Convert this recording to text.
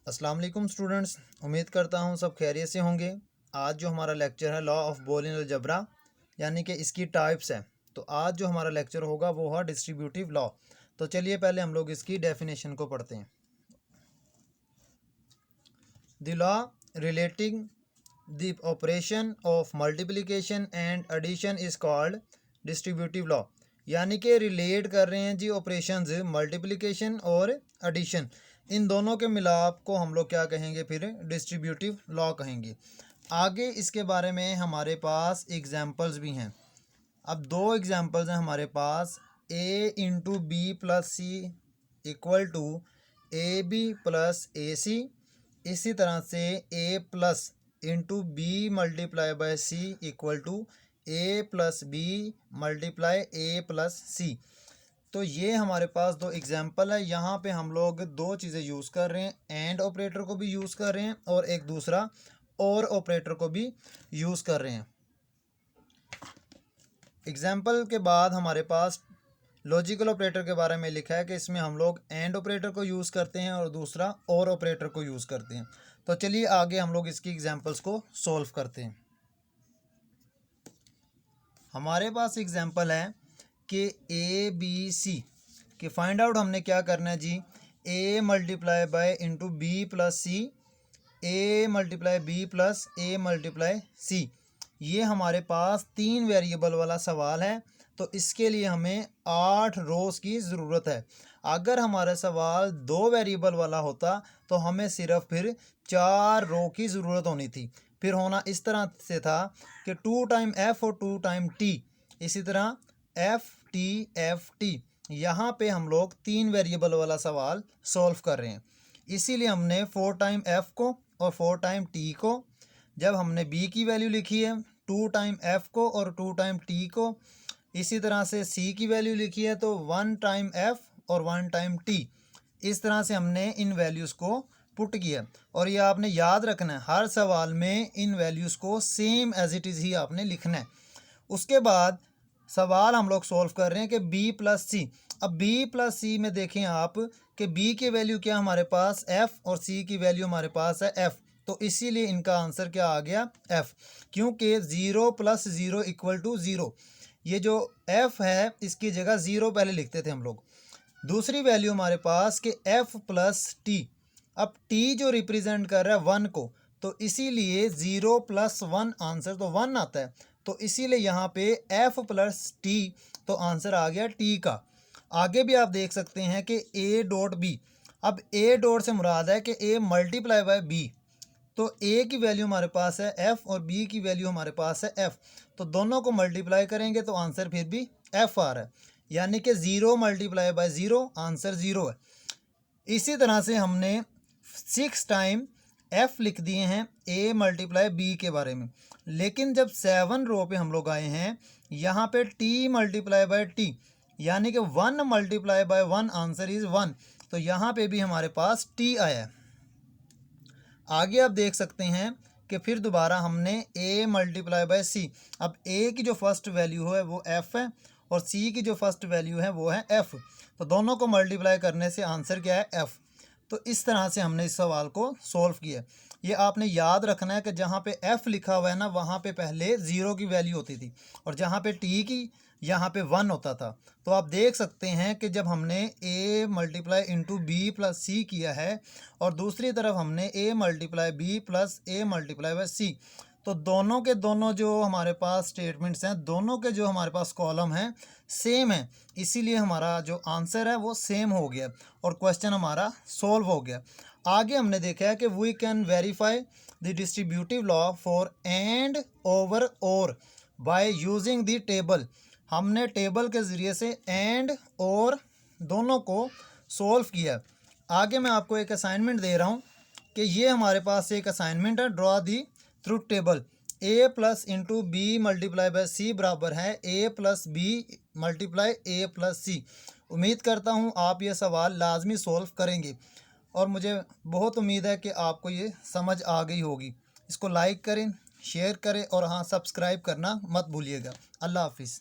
अस्सलाम वालेकुम स्टूडेंट्स, उम्मीद करता हूँ सब खैरियत से होंगे। आज जो हमारा लेक्चर है लॉ ऑफ बूलियन अलजेब्रा यानी कि इसकी टाइप्स है। तो आज जो हमारा लेक्चर होगा वो है डिस्ट्रीब्यूटिव लॉ। तो चलिए पहले हम लोग इसकी डेफिनेशन को पढ़ते हैं। The law relating the operation of multiplication and addition is called distributive law, यानी कि रिलेट कर रहे हैं जी ऑपरेशंस मल्टीप्लिकेशन और एडिशन, इन दोनों के मिलाप को हम लोग क्या कहेंगे, फिर डिस्ट्रीब्यूटिव लॉ कहेंगे। आगे इसके बारे में हमारे पास एग्जांपल्स भी हैं। अब दो एग्जांपल्स हैं हमारे पास, a into B plus C equal to A B plus A C. इसी तरह से a plus into B multiply by C equal to A plus B multiply A plus C. तो ये हमारे पास दो एग्जाम्पल है। यहाँ पे हम लोग दो चीज़ें यूज़ कर रहे हैं, एंड ऑपरेटर को भी यूज़ कर रहे हैं और एक दूसरा और ऑपरेटर को भी यूज़ कर रहे हैं। एग्जाम्पल के बाद हमारे पास लॉजिकल ऑपरेटर के बारे में लिखा है कि इसमें हम लोग एंड ऑपरेटर को यूज़ करते हैं और दूसरा और ऑपरेटर को यूज़ करते हैं। तो चलिए आगे हम लोग इसकी एग्जाम्पल्स को सॉल्व करते हैं। हमारे पास एग्जाम्पल है कि ए बी सी कि फाइंड आउट हमने क्या करना है जी, A multiply by into B plus C, A multiply B plus A multiply C. ये हमारे पास 3 वेरिएबल वाला सवाल है, तो इसके लिए हमें 8 रोज़ की ज़रूरत है। अगर हमारा सवाल 2 वेरिएबल वाला होता तो हमें सिर्फ फिर 4 रो की ज़रूरत होनी थी। फिर होना इस तरह से था कि 2 टाइम एफ और 2 टाइम टी, इसी तरह एफ टी। यहाँ पे हम लोग 3 वेरिएबल वाला सवाल सॉल्व कर रहे हैं, इसीलिए हमने 4 टाइम एफ को और 4 टाइम टी को, जब हमने बी की वैल्यू लिखी है 2 टाइम एफ को और 2 टाइम टी को, इसी तरह से सी की वैल्यू लिखी है तो 1 टाइम एफ और 1 टाइम टी। इस तरह से हमने इन वैल्यूज़ को पुट किया। और ये आपने याद रखना है, हर सवाल में इन वैल्यूज़ को सेम एज इट इज़ ही आपने लिखना है। उसके बाद सवाल हम लोग सॉल्व कर रहे हैं कि b प्लस सी। अब b प्लस सी में देखें आप कि b की वैल्यू क्या हमारे पास f और c की वैल्यू हमारे पास है f, तो इसीलिए इनका आंसर क्या आ गया f, क्योंकि 0 प्लस 0 इक्वल टू 0। ये जो f है इसकी जगह 0 पहले लिखते थे हम लोग। दूसरी वैल्यू हमारे पास कि f प्लस टी। अब t जो रिप्रेजेंट कर रहा है 1 को, तो इसीलिए 0 प्लस 1 आंसर तो 1 आता है, तो इसीलिए यहाँ पे f प्लस टी, तो आंसर आ गया t का। आगे भी आप देख सकते हैं कि a डॉट b। अब a डॉट से मुराद है कि a मल्टीप्लाई बाय b, तो a की वैल्यू हमारे पास है f और b की वैल्यू हमारे पास है f, तो दोनों को मल्टीप्लाई करेंगे तो आंसर फिर भी f आ रहा है, यानी कि 0 मल्टीप्लाई बाय 0 आंसर 0 है। इसी तरह से हमने 6 टाइम f लिख दिए हैं a मल्टीप्लाई b के बारे में, लेकिन जब 7 रो पे हम लोग आए हैं यहाँ पे t मल्टीप्लाई बाय t, यानी कि 1 मल्टीप्लाई बाय 1 आंसर इज़ 1, तो यहाँ पे भी हमारे पास t आया है। आगे आप देख सकते हैं कि फिर दोबारा हमने a मल्टीप्लाई बाय सी। अब a की जो फर्स्ट वैल्यू है वो f है और c की जो फर्स्ट वैल्यू है वो है f, तो दोनों को मल्टीप्लाई करने से आंसर क्या है f। तो इस तरह से हमने इस सवाल को सॉल्व किया। ये आपने याद रखना है कि जहाँ पे f लिखा हुआ है ना, वहाँ पे पहले 0 की वैल्यू होती थी और जहाँ पे t की यहाँ पे 1 होता था। तो आप देख सकते हैं कि जब हमने a multiply into B plus C किया है और दूसरी तरफ हमने a multiply B plus a multiply by C, तो दोनों के दोनों जो हमारे पास स्टेटमेंट्स हैं, दोनों के जो हमारे पास कॉलम हैं सेम है, इसीलिए हमारा जो आंसर है वो सेम हो गया और क्वेश्चन हमारा सॉल्व हो गया। आगे हमने देखा है कि we can verify the distributive law for and over और बाय यूजिंग द टेबल। हमने टेबल के ज़रिए से एंड और दोनों को सॉल्व किया। आगे मैं आपको एक असाइनमेंट दे रहा हूँ कि ये हमारे पास एक असाइनमेंट है, draw the truth table. a plus into B multiply by C बराबर है a plus B multiply a plus C. उम्मीद करता हूँ आप ये सवाल लाजमी सॉल्व करेंगे और मुझे बहुत उम्मीद है कि आपको ये समझ आ गई होगी। इसको लाइक करें, शेयर करें और हाँ, सब्सक्राइब करना मत भूलिएगा। अल्लाह हाफिज़।